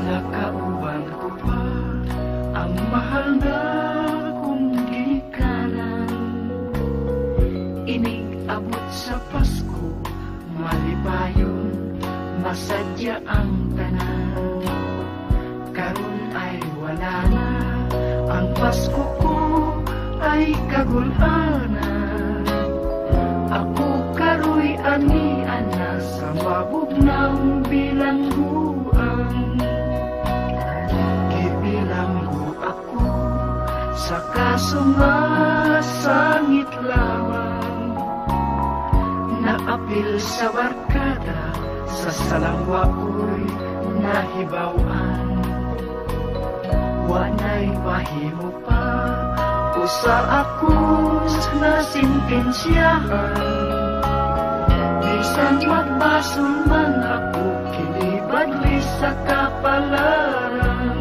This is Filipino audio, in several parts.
Nakauban ko pa ang mahal na kong ginikanan. Inig-abot sa Pasko, malipayon, masadya ang tanan. Karon ay wala na, ang Pasko ko ay kagulanan. Ako karoy ani-ana sa mabugnaw bilangguan. Gibilanggo ako sa kaso nga sangit lamang. Naapil sa barkada, sa salangwa ko'y nahibawan. Wanay mahimo pa usa ako na sintensyahan. Bisan magbasol man ako, kinibadli sa kapalaran.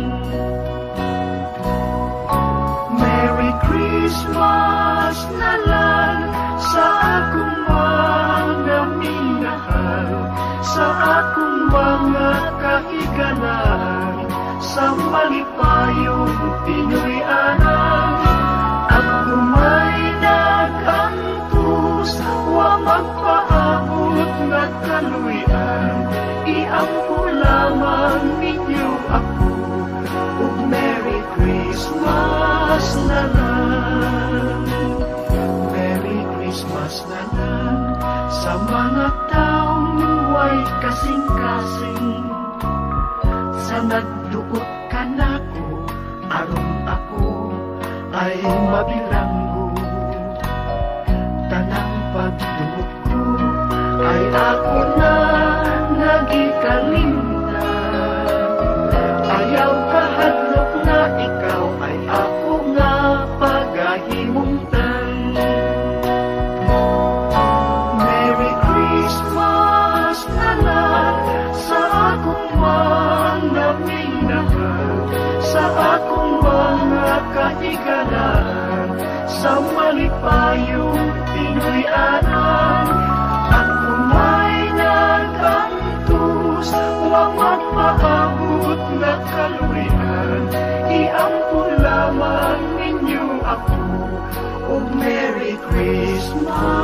Merry Christmas na lang sa akong mga minahal, sa akong mga kahigalan, sa malipayong Pinoy-anan. Ako may nagantos, wa magpaabot na kaluyan. Iampo lamang ninyo ako, ug Merry Christmas na lang. Merry Christmas na lang sa mga taong way kasing-kasing. Sa nagduot ka nako, aron ako ay mabilanggo. Tanang pagduot ko ay ako na nagikalimtan. Ayaw kahadlok na ikaw ay ako nga pagahimungtan. Merry Christmas na lang sa akong mga minahal, sa akong mga kahigalan, sa malipayong Pinoy-anan. Ako may nagantos, wa magpaabot na kaluyan. Iampo lamang ninyo ako, ug Merry Christmas.